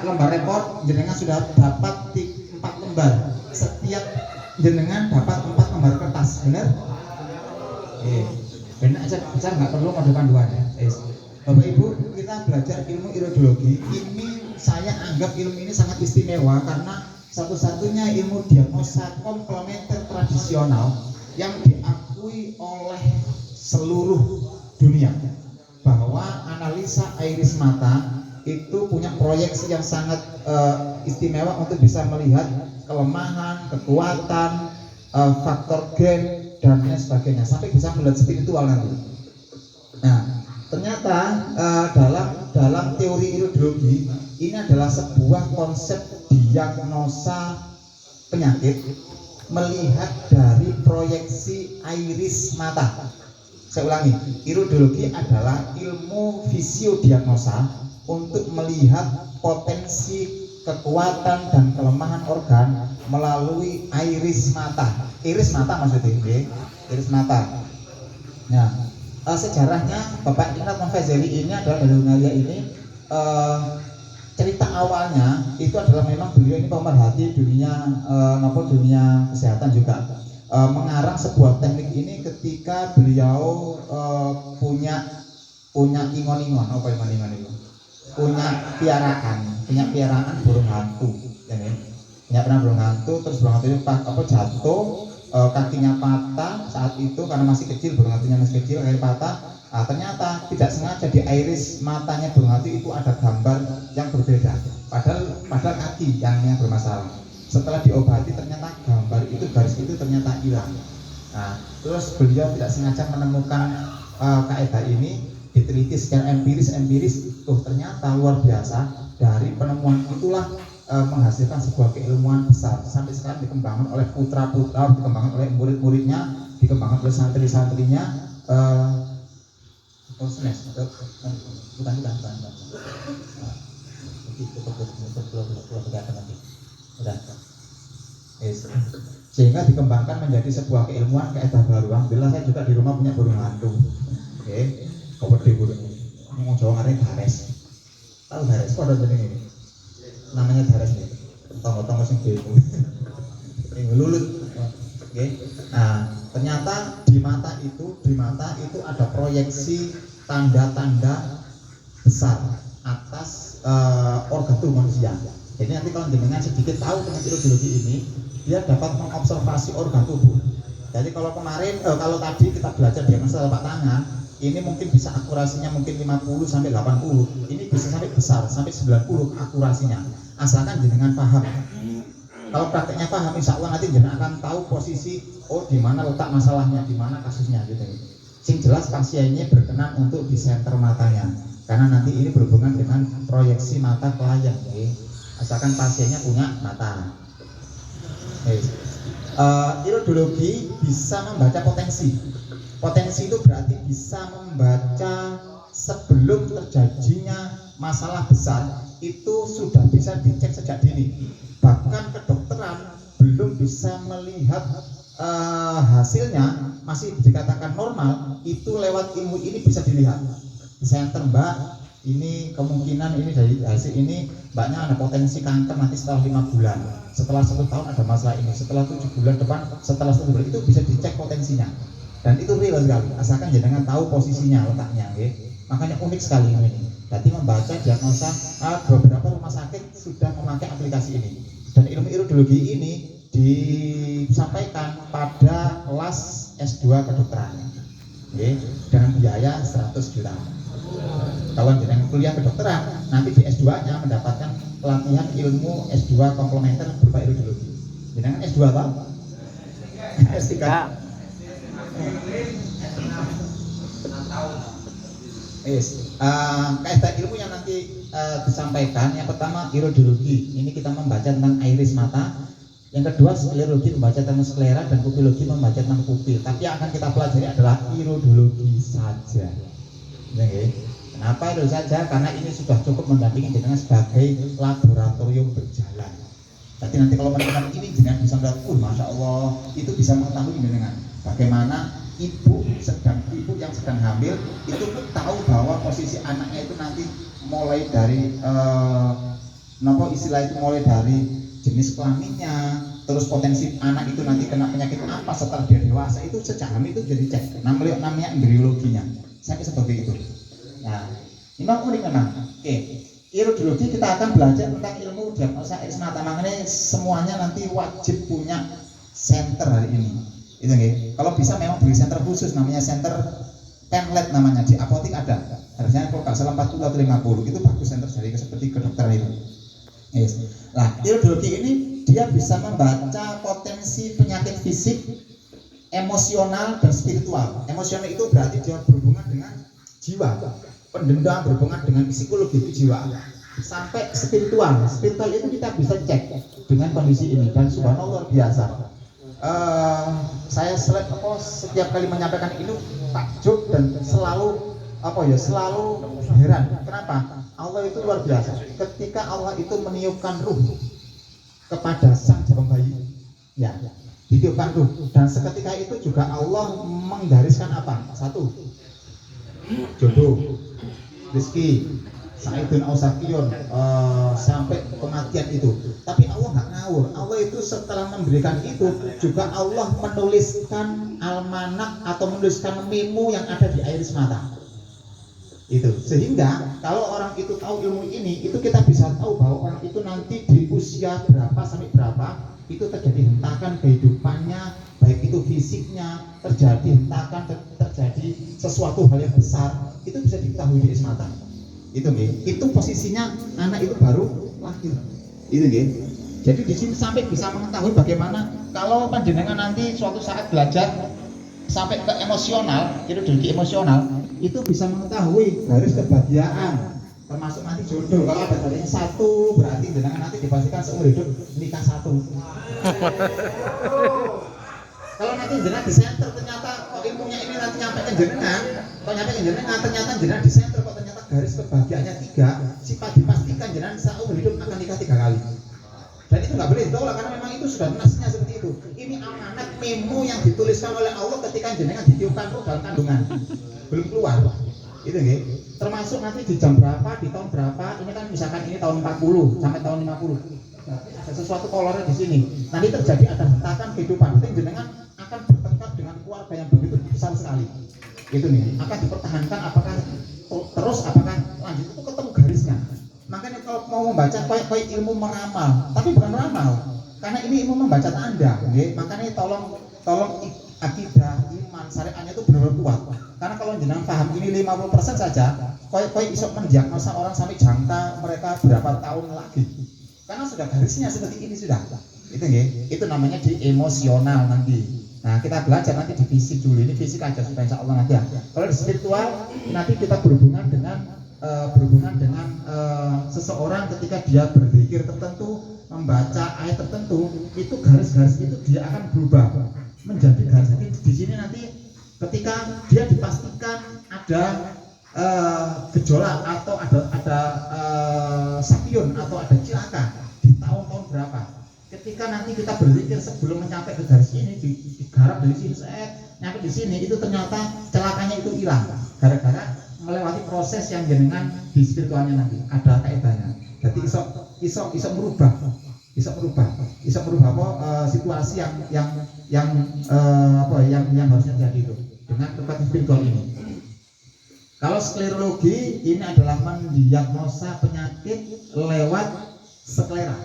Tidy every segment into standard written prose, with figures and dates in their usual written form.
lembar report jenengan sudah dapat 4 lembar. Setiap jenengan dapat 4 lembar kertas, benar? Benar aja, nggak perlu mode panduan ya. Bapak Ibu, kita belajar ilmu iridologi. Ini saya anggap ilmu ini sangat istimewa karena satu-satunya ilmu diagnosa komplementer tradisional yang diakui oleh seluruh dunia bahwa analisa iris mata itu punya proyeksi yang sangat istimewa untuk bisa melihat kelemahan, kekuatan, faktor gen dan lain sebagainya sampai bisa melihat spiritual nanti. Nah, ternyata dalam teori iridologi ini adalah sebuah konsep diagnosa penyakit melihat dari proyeksi iris mata. Saya ulangi, iridologi adalah ilmu fisiodiagnosa untuk melihat potensi kekuatan dan kelemahan organ melalui iris mata. Iris mata maksudnya, iris mata. Nah, sejarahnya Bapak Ignat Mafazeli ini adalah dari Hungaria ini. Cerita awalnya itu adalah memang beliau ini pemerhati dunia dunia kesehatan juga. Mengarang sebuah teknik ini ketika beliau punya ingon-ingon, apa ingon-ingon itu? Punya piaraan burung hantu, ya kan? Punya burung hantu, terus burung hantu itu jatuh, kakinya patah saat itu karena masih kecil, burung hantunya masih kecil, kakinya patah. Nah, ternyata tidak sengaja di iris matanya burung hantu itu ada gambar yang berbeda, padahal kaki yang bermasalah. Setelah diobati ternyata gambar itu, garis itu ternyata hilang. Nah, terus beliau tidak sengaja menemukan kaidah ini, diteliti secara empiris, ternyata luar biasa. Dari penemuan itulah menghasilkan sebuah keilmuan besar. Sampai sekarang dikembangkan oleh putra-putra, dikembangkan oleh murid-muridnya, dikembangkan oleh santri-santrinya. Sehingga dikembangkan menjadi sebuah keilmuan kaidah baru. Alhamdulillah saya juga di rumah punya burung hantu. Oke, kode burung. Ngomong Jawa ngarep dares. Tahu dares? Kode jeneng ini. Namanya dares nih. Tonggo-tonggo sing dhewe. Lulut. Oke. Nah, ternyata di mata itu ada proyeksi tanda-tanda besar atas organ tubuh manusia. Jadi nanti kalau jenengan sedikit tahu tentang iridologi ini, dia dapat mengobservasi organ tubuh. Jadi kalau kalau tadi kita belajar diagnosa telapak tangan, ini mungkin bisa akurasinya mungkin 50 sampai 80. Ini bisa sampai besar sampai 90 akurasinya. Asalkan jenengan paham. Kalau prakteknya paham, insya Allah nanti jenengan akan tahu posisi di mana letak masalahnya, di mana kasusnya gitu. Sing jelas pasiennya berkenan untuk di senter matanya. Karena nanti ini berhubungan dengan proyeksi mata klien. Asalkan pasiennya punya mata. Iridologi bisa membaca potensi. Potensi itu berarti bisa membaca sebelum terjadinya masalah besar, itu sudah bisa dicek sejak dini. Bahkan kedokteran belum bisa melihat hasilnya, masih dikatakan normal, itu lewat ilmu ini bisa dilihat. Senter Mbak, ini kemungkinan ini dari hasil ini mbaknya ada potensi kanker nanti setelah 5 bulan, setelah 1 tahun ada masalah ini, setelah 7 bulan depan, setelah 1 bulan, itu bisa dicek potensinya. Dan itu real sekali, asalkan jangan tahu posisinya, letaknya, makanya unik sekali ini. Jadi membaca diagnosa, beberapa rumah sakit sudah memakai aplikasi ini. Dan ilmu iridologi ini disampaikan pada kelas S2 kedokteran, dengan biaya 100 juta. Kalau jenengan kuliah kedokteran, nanti di S2-nya mendapatkan pelatihan ilmu S2 komplementer berupa iridologi. Jenengan S2 apa? S3. Kaidah ilmu yang nanti disampaikan, yang pertama iridologi. Ini kita membaca tentang iris mata. Yang kedua sklerologi, membaca tentang sklera, dan pupilologi membaca tentang pupil. Tapi yang akan kita pelajari adalah iridologi saja. Kenapa itu saja? Karena ini sudah cukup mendampingi dengan sebagai laboratorium berjalan. Jadi nanti kalau menemukan ini dengan bisa melihat, masya Allah, itu bisa mengetahui dengan bagaimana ibu yang sedang hamil itu tahu bahwa posisi anaknya itu nanti mulai dari Nopo istilah itu mulai dari jenis kelaminnya, terus potensi anak itu nanti kena penyakit apa setelah dia dewasa, itu secara itu jadi cek. Namanya embriologinya. Sampai seperti itu. Nah, ini unik memang. Oke. Iridologi kita akan belajar tentang ilmu diagnosa iris mata. Makanya semuanya nanti wajib punya center hari ini. Itu nggih. Kalau bisa memang beli center khusus namanya center Penlet namanya, di apotek ada. Harusnya kalau nggak salah 40 atau 50 itu bagus center dari seperti kedokteran itu. Yes. Nah, iridologi ini dia bisa membaca potensi penyakit fisik, emosional dan spiritual. Emosional itu berarti dia berhubungan dengan jiwa. Pendendam berhubungan dengan psikologi itu jiwa, sampai spiritual itu kita bisa cek dengan kondisi ini, dan subhanallah luar biasa. Saya setiap kali menyampaikan ini takjub dan selalu heran. Kenapa? Allah itu luar biasa. Ketika Allah itu meniupkan ruh kepada sang jabang bayi, ya, ditiupkan ruh, dan seketika itu juga Allah menggariskan apa? Satu, jodoh, rezeki, Saidun Ausakiyun, sampai kematian itu. Tapi Allah nggak ngawur. Allah itu setelah memberikan itu juga Allah menuliskan almanak atau menuliskan memo yang ada di iris mata. Itu sehingga kalau orang itu tahu ilmu ini, itu kita bisa tahu bahwa orang itu nanti di usia berapa sampai berapa itu terjadi hentakan kehidupannya, baik itu fisiknya terjadi hentakan, terjadi sesuatu hal yang besar, itu bisa diketahui di iris mata. Itu posisinya anak itu baru lahir. Itu nggih. Jadi di sini sampai bisa mengetahui bagaimana kalau panjenengan nanti suatu saat belajar sampai ke emosional, iridologi emosional, itu bisa mengetahui garis kebahagiaan, termasuk nanti jodoh. Kalau ada garisnya 1 berarti jenengan nanti dipastikan seumur hidup nikah 1. Kalau nanti jenengan di center ternyata kok ilmunya ini nanti nyampe ke jenengan, ternyata jenengan di center kok ternyata garis kebahagiaannya 3, sifat dipastikan jenengan seumur hidup akan nikah 3 kali. Dan itu nggak boleh ditolak karena memang itu sudah nasnya seperti itu. Ini amanat memo yang dituliskan oleh Allah ketika jenengan ditiupkan ruh dalam kandungan, belum keluar. Itu nggih. Termasuk nanti di jam berapa, di tahun berapa, ini kan misalkan ini tahun 40 sampai tahun 50. Ada sesuatu kolornya di sini. Nanti terjadi ada hentakan kehidupan. Nanti jenengan akan bertengkar dengan keluarga yang begitu besar sekali. Itu nih, akan dipertahankan apakah terus apakah lanjut, itu ketemu garisnya. Makanya kalau mau membaca koy ilmu meramal, tapi bukan meramal, karena ini ilmu membaca tanda. Okay? Makanya tolong akidah, iman, syariatnya itu benar-benar kuat. Karena kalau jenengan paham ini 50% saja, koy bisa mendiagnosa orang sampai jangka mereka berapa tahun lagi. Karena sudah garisnya seperti ini sudah. Itu nggih. Itu namanya di emosional nanti. Nah, kita belajar nanti di fisik dulu. Ini fisik aja supaya insya Allah nanti ya. Kalau di spiritual nanti kita berhubungan dengan seseorang ketika dia berzikir tertentu, membaca ayat tertentu, itu garis-garis itu dia akan berubah menjadi garis. Jadi di sini nanti ketika dia dipastikan ada gejolak atau ada sapiun atau ada cilaka di tahun-tahun berapa. Ketika nanti kita berzikir sebelum mencapai ke garis ini, digarap dari sini, nyampe di sini, itu ternyata celakanya itu hilang gara-gara melewati proses yang jenengan di spiritualnya nanti ada kaidahnya. Jadi iso merubah situasi yang harusnya jadi itu dengan kekuatan spiritual ini. Kalau sklerologi ini adalah mendiagnosa penyakit lewat sklera.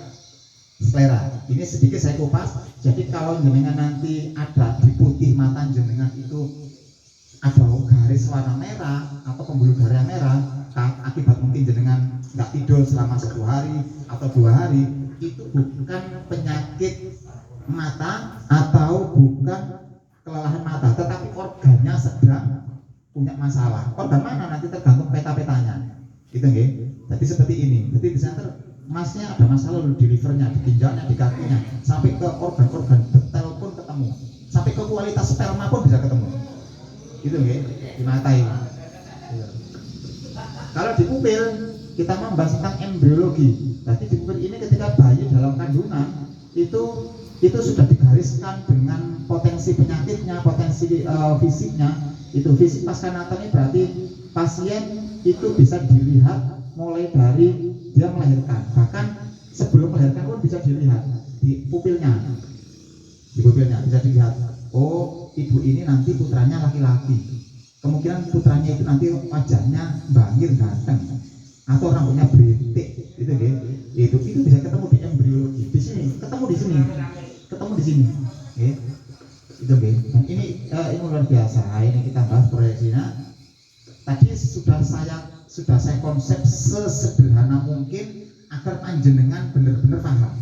Ini sedikit saya kupas. Jadi kalau jenengan nanti ada di putih mata jenengan itu ada garis warna merah atau pembuluh darah merah akibat mungkin jenengan nggak tidur selama 1 hari atau 2 hari, itu bukan penyakit mata atau bukan kelelahan mata, tetapi organnya sedang punya masalah. Organ mana nanti tergantung peta-petanya. Gitu nggih. Jadi seperti ini. Jadi di center masnya ada masalah di livernya, di ginjalnya, di kakinya, sampai ke organ-organ detail pun ketemu. Sampai ke kualitas sperma pun bisa ketemu. Itu nggih, di mata ini. Kalau di pupil kita membahas tentang embriologi. Jadi di pupil ini ketika bayi dalam kandungan itu sudah digariskan dengan potensi penyakitnya, potensi fisiknya. Itu fisik pasca natal ini berarti pasien itu bisa dilihat mulai dari dia melahirkan. Bahkan dilihat di pupilnya. Di pupilnya bisa dilihat. Oh, ibu ini nanti putranya laki-laki. Kemungkinan putranya itu nanti wajahnya bangir ganteng atau rambutnya beretik, itu deh. Itu bisa ketemu di embriologi. Di sini, ketemu di sini. Ketemu di sini. Oke. Itu deh. Dan ini luar biasa. Ini kita bahas proyeksinya. Tadi sudah saya konsep sesederhana mungkin agar panjenengan benar-benar paham.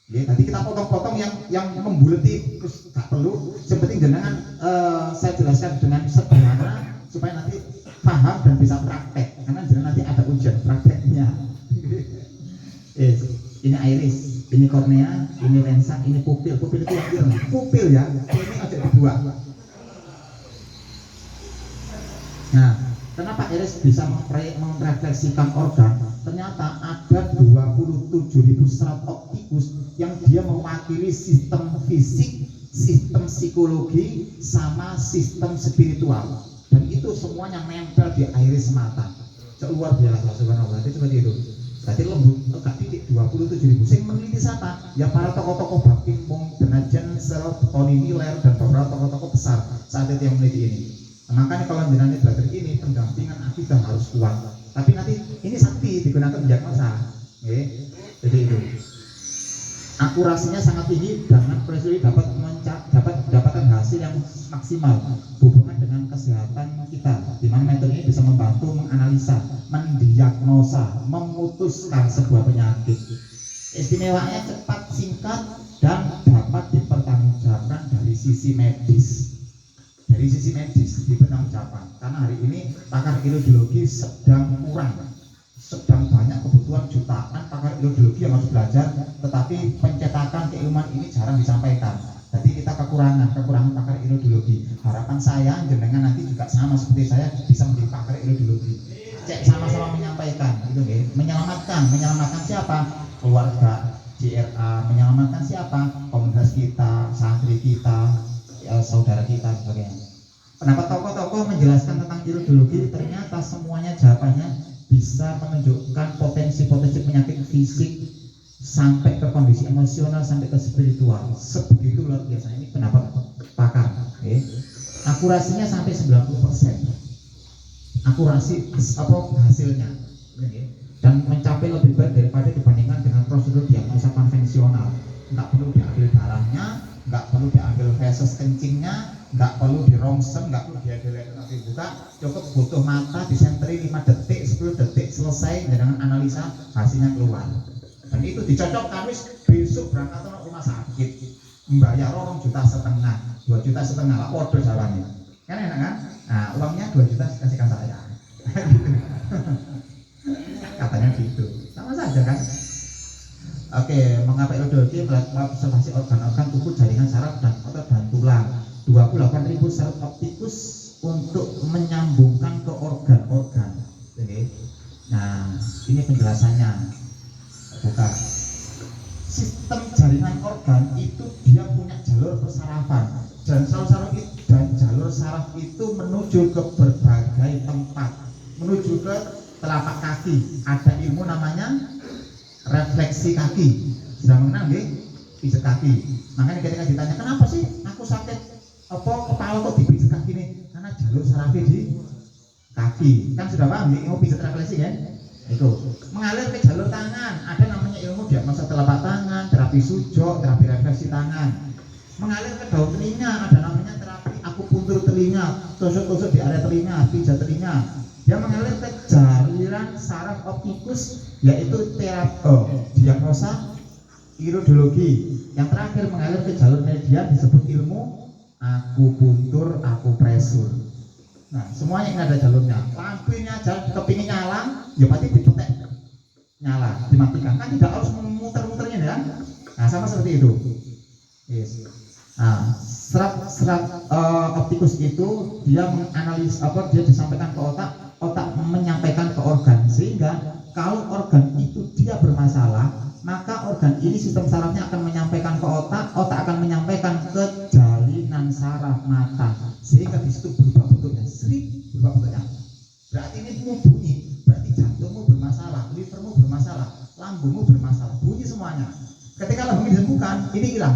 Ya, tadi kita potong-potong yang membuleti terus tak perlu. Yang penting jenengan saya jelaskan dengan sederhana supaya nanti paham dan bisa praktek. Karena jenengan nanti ada ujian prakteknya. Ini iris, ini kornea, ini lensa, ini pupil. Pupil itu yang ireng. Pupil ya, ini aja dibuat. Nah, kenapa iris bisa merefleksikan organ? Ternyata ada 27.000 serat optikus yang dia mewakili sistem fisik, sistem psikologi, sama sistem spiritual. Dan itu semuanya nempel di iris mata. Luar biasa, subhanallah. Itu seperti itu. Berarti lembut, enggak titik 27.000. Sing meneliti siapa? Ya para tokoh-tokoh Bakim, Denajen, Serot, Tony Miller, dan beberapa tokoh-tokoh besar saat itu yang meneliti ini. Nah, makanya kalau jenengan belajar ini, pendampingan akidah harus kuat. Tapi nanti ini sakti digunakan diagnosa. Jadi itu. Akurasinya sangat tinggi dengan presisi dapat mendapatkan hasil yang maksimal hubungan dengan kesehatan kita, di mana metode ini bisa membantu menganalisa, mendiagnosa, memutuskan sebuah penyakit. Istimewanya cepat, singkat, dan dapat dipertanggungjawabkan dari sisi medis. Dari sisi medis dipertanggungjawabkan. Karena hari ini pakar iridologi sedang kurang. Sedang banyak kebutuhan jutaan pakar iridologi yang harus belajar, tetapi pencetakan keilmuan ini jarang disampaikan. Jadi kita kekurangan pakar iridologi. Harapan saya jenengan nanti juga sama seperti saya bisa menjadi pakar iridologi. Cek sama-sama menyampaikan, gitu ya. Menyelamatkan siapa? Keluarga, JRA, menyelamatkan siapa? Komunitas kita, santri kita, saudara kita, sebagainya. Pendapat tokoh-tokoh menjelaskan tentang iridologi, ternyata semuanya jawabannya bisa menunjukkan potensi-potensi penyakit fisik sampai ke kondisi emosional sampai ke spiritual. Sebegitu luar biasa. Ini pendapat pakar. Akurasinya sampai 90%. Akurasi hasilnya. Dan mencapai lebih baik daripada dibandingkan dengan prosedur diagnosa konvensional. Nggak perlu diambil darahnya, nggak perlu diambil feses kencingnya, nggak perlu dirongsem, nggak perlu diadele buka, cukup butuh mata disenteri 5 detik, 10 detik selesai dengan analisa hasilnya keluar. Dan itu dicocokkan besok berangkat ke rumah sakit membayar 2,5 juta, 2,5 juta lah waduh jawabannya kan enak kan? Nah uangnya 2 juta kasihkan saya katanya gitu, sama saja kan. Oke, mengapa iridologi melakukan observasi organ-organ tubuh, jaringan saraf dan otot dan tulang. 28.000 serat optikus untuk menyambungkan ke organ-organ. Oke. Nah, ini penjelasannya. Buka. Sistem jaringan organ itu dia punya jalur persarafan. Dan jalur saraf itu menuju ke berbagai tempat, menuju ke telapak kaki. Ada ilmu namanya refleksi kaki. Sudah mengenal nggih? Pijat kaki. Makanya ketika ditanya kenapa sih aku sakit kepala kok dipijat kaki nih? Karena jalur sarafnya di kaki. Kan sudah paham nih ilmu pijat refleksi kan? Itu mengalir ke jalur tangan. Ada namanya ilmu diagnosa telapak tangan, terapi sujok, terapi refleksi tangan. Mengalir ke daun telinga, ada namanya terapi akupuntur telinga, tusuk-tusuk di area telinga, pijat telinga. Dia mengalir ke jaringan saraf optikus, yaitu diagnosa iridologi. Yang terakhir mengalir ke jalur media disebut ilmu akupuntur, akupresur. Nah, semuanya ini ada jalurnya. Lampunya aja kepingin nyala, ya pasti dipetek nyala, dimatikan. Kan tidak harus memuter-muternya ya. Nah, sama seperti itu. Yes. Nah, serat optikus itu dia menganalisis dia disampaikan ke otak menyampaikan ke organ, sehingga kalau organ itu dia bermasalah, maka organ ini sistem sarafnya akan menyampaikan ke otak akan menyampaikan ke jalinan saraf mata, sehingga di situ berubah bentuknya, berubah bentuknya. Berarti ini mau bunyi, berarti jantungmu bermasalah, livermu bermasalah, lambungmu bermasalah, bunyi semuanya. Ketika lambung ini ditemukan, ini hilang,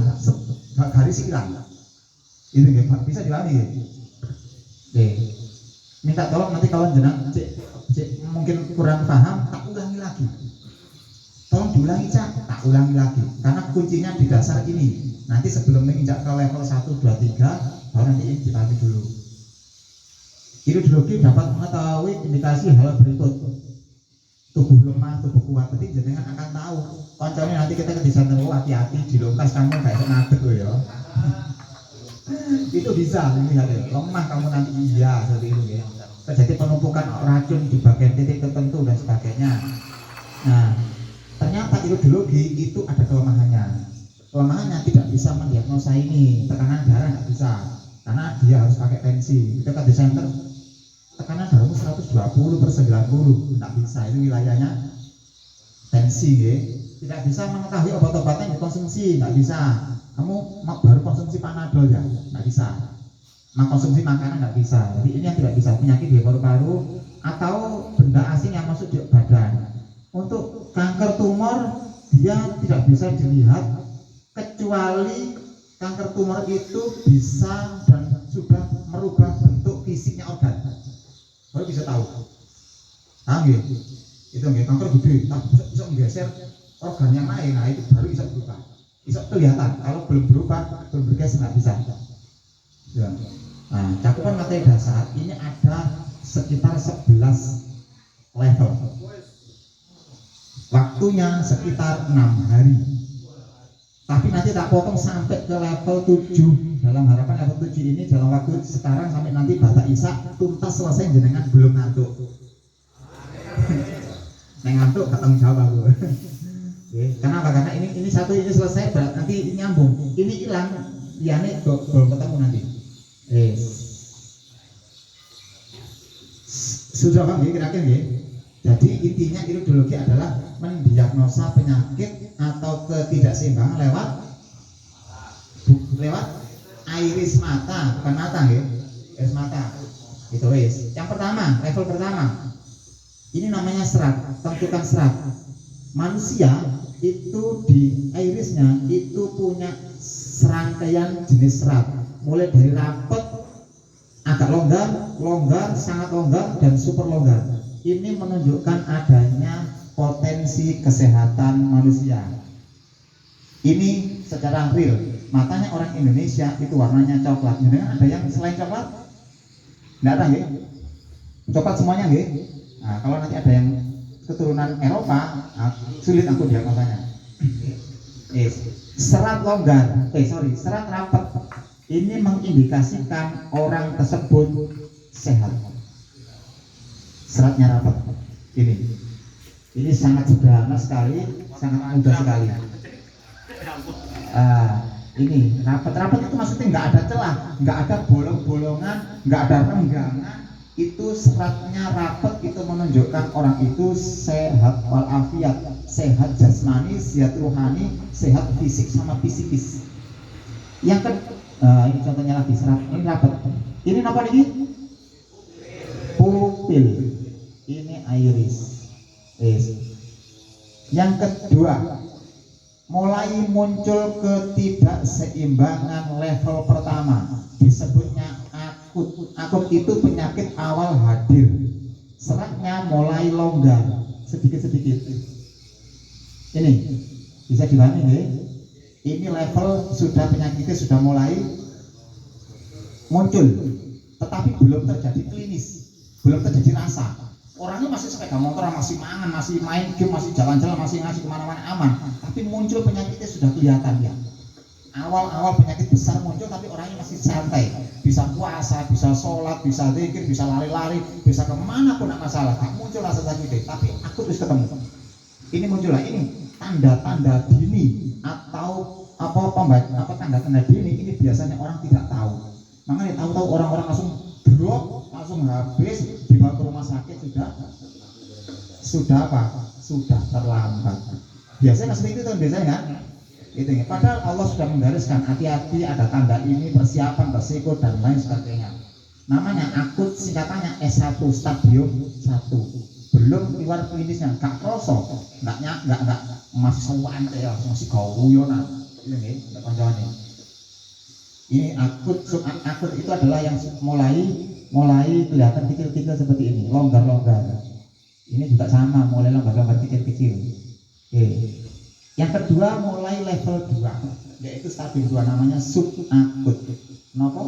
garis hilang. Itu nggih, bisa dipahami nggih. Nggih. Minta tolong nanti kalau jenengan mungkin kurang paham, tak ulangi lagi. Tolong diulangi Cak, tak ulangi lagi. Karena kuncinya di dasar ini. Nanti sebelum menginjak ke level 1, 2, 3, baru nanti ini dipahami dulu. Iridologi dapat mengetahui indikasi hal berikut. Tubuh lemah, tubuh kuat. Berarti jenengan akan tahu. Contohnya nanti kita ke desain terlalu hati-hati di lokas kamu kayak ngadeg loh ya. Itu bisa dilihat ya. Lemah kamu nanti iya seperti itu ya. Terjadi penumpukan racun di bagian titik tertentu dan sebagainya. Nah, ternyata iridologi itu ada kelemahannya. Kelemahannya tidak bisa mendiagnosa ini, tekanan darah nggak bisa, karena dia harus pakai tensi. Kita ke center, tekanan darahmu 120/90, nggak bisa, itu wilayahnya tensi, ya. Tidak bisa mengetahui obat-obatan yang dikonsumsi, nggak bisa. Kamu baru konsumsi Panadol ya, nggak bisa. Mengkonsumsi makanan nggak bisa. Jadi ini yang tidak bisa, penyakit di paru-paru atau benda asing yang masuk di badan. Untuk kanker tumor dia tidak bisa dilihat, kecuali kanker tumor itu bisa dan sudah merubah bentuk fisiknya organ, baru bisa tahu. Paham ya? Itu nggih, kanker gede, tapi bisa menggeser organ yang lain. Nah itu baru bisa berubah, bisa kelihatan. Kalau belum berubah, belum bergeser nggak bisa. Ya. Nah, cakupan materi dasar ini ada sekitar 11 level. Waktunya sekitar 6 hari. Tapi nanti tak potong sampai ke level 7. Dalam harapan level 7 ini dalam waktu sekarang sampai nanti Bapak Isa tuntas selesai jenengan belum ngantuk. Neng ngantuk gak tanggung jawab aku. Kenapa? Karena ini satu ini selesai, nanti ini nyambung. Ini hilang, ya nih belum ketemu nanti. Sudah paham ya kira-kira ya? Jadi intinya iridologi adalah mendiagnosa penyakit atau ketidakseimbangan lewat iris mata, bukan mata ya, iris mata. Itu wis. Yang pertama, level pertama. Ini namanya serat, tentukan serat. Manusia itu di irisnya itu punya serangkaian jenis serat, mulai dari rapet, agak longgar, sangat longgar, dan super longgar. Ini menunjukkan adanya potensi kesehatan manusia. Ini secara real, matanya orang Indonesia itu warnanya coklat. Jadi ada yang selain coklat? Nggak ada ya? Coklat semuanya ya? Nah, kalau nanti ada yang keturunan Eropa, sulit aku diagnosanya. Serat longgar, serat rapet. Ini mengindikasikan orang tersebut sehat. Seratnya rapat. Ini sangat sederhana sekali, sangat mudah sekali. Ini rapat itu maksudnya nggak ada celah, nggak ada bolong-bolongan, nggak ada renggangan. Itu seratnya rapat, itu menunjukkan orang itu sehat walafiat, sehat jasmani, sehat rohani, sehat fisik sama psikis. Yang ini contohnya lagi serat ini rapat. Ini apa ini? Pupil. Ini iris. Yang kedua, mulai muncul ketidakseimbangan level pertama, disebutnya akut. Akut itu penyakit awal hadir. Seratnya mulai longgar sedikit-sedikit. Ini bisa dipahami ya? Ini level sudah penyakitnya sudah mulai muncul, tetapi belum terjadi klinis, belum terjadi rasa. Orangnya masih sepeda motor, masih mangan, masih main game, masih jalan-jalan, masih ngasih kemana-mana aman. Tapi muncul penyakitnya sudah kelihatan ya. Awal-awal penyakit besar muncul, tapi orangnya masih santai, bisa puasa, bisa sholat, bisa zikir, bisa lari-lari, bisa kemana pun tidak masalah. Tak muncul rasa sakit, tapi akut terus ketemu. Ini muncullah ini tanda-tanda dini atau tanda-tanda dini. Ini biasanya orang tidak tahu. Makanya tahu-tahu orang-orang langsung drop, langsung habis, dibawa ke rumah sakit sudah terlambat. Biasanya seperti itu kan biasanya kan? Itu ya. Padahal Allah sudah menggariskan hati-hati, ada tanda ini, persiapan, resiko dan lain sebagainya. Namanya akut, singkatannya S1, stadium 1. Belum keluar klinisnya, nggak krosok, nggak masih sowan ya, masih guyonan. Ini nggih, tak kancane. Ini akut, akut itu adalah yang mulai kelihatan kecil-kecil seperti ini, longgar-longgar. Ini juga sama, mulai longgar-longgar kecil-kecil. Oke. Yang kedua mulai level 2, yaitu stadium 2 namanya subakut. Kenapa?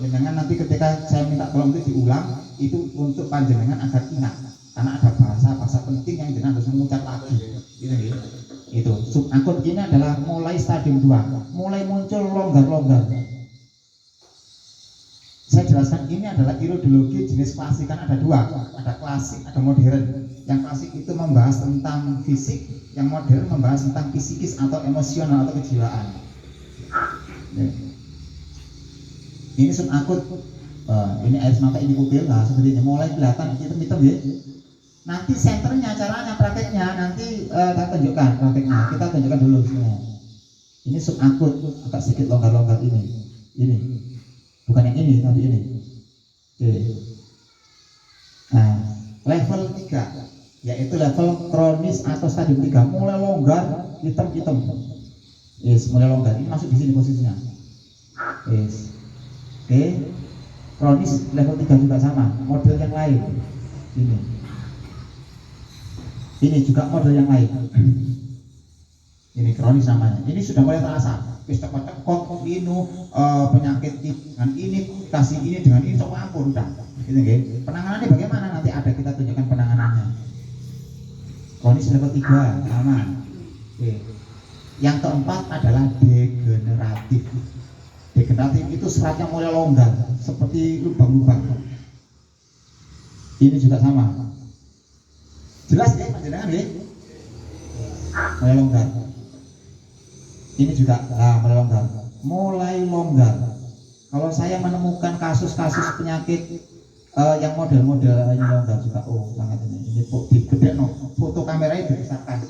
Panjenengan nanti ketika saya minta tolong itu diulang, itu untuk panjenengan agar ingat, karena ada bahasa penting yang jenengan harus mengucap lagi. Gitu ya. Itu subakut ini adalah mulai stadium 2, mulai muncul longgar-longgar. Saya jelaskan ini adalah iridologi jenis klasik, kan ada dua, ada klasik, ada modern. Yang klasik itu membahas tentang fisik, yang modern membahas tentang psikis atau emosional atau kejiwaan. Ini subakut, ini air mata, ini pupil, nah seperti ini mulai kelihatan hitam-hitam ya. Nanti senternya, caranya, prakteknya nanti kita tunjukkan prakteknya. Kita tunjukkan dulu semua. Ini subakut, agak sedikit longgar-longgar ini. Bukan yang ini, tapi ini. Oke. Nah, level 3 yaitu level kronis atau stadium 3, mulai longgar, hitam-hitam. Yes, mulai longgar. Ini masuk di sini posisinya. Yes. Oke. Kronis level 3 juga sama, model yang lain. Ini juga model yang lain. Ini kronis namanya. Ini sudah mulai terasa. Kok penyakit dengan ini, kasih ini dengan ini, sok ampun udah. Gitu nggih. Penanganannya bagaimana? Nanti ada kita tunjukkan penanganannya. Kronis level 3 sama. Oke. Yang keempat adalah degeneratif. Degeneratif itu seratnya mulai longgar seperti lubang-lubang. Ini juga sama. Jelas ya panjenengan nggih? Mulai longgar. Ini juga mulai longgar. Kalau saya menemukan kasus-kasus penyakit yang model-model ini longgar juga, oh sangat ini gede no, foto kameranya dibesarkan,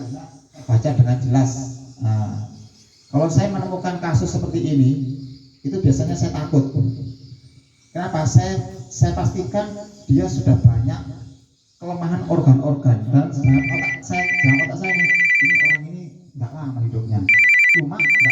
baca dengan jelas. Nah, kalau saya menemukan kasus seperti ini, itu biasanya saya takut. Kenapa? Saya pastikan dia sudah banyak kelemahan organ-organ dan dalam otak saya ini orang ini nggak lama hidupnya. Cuma nggak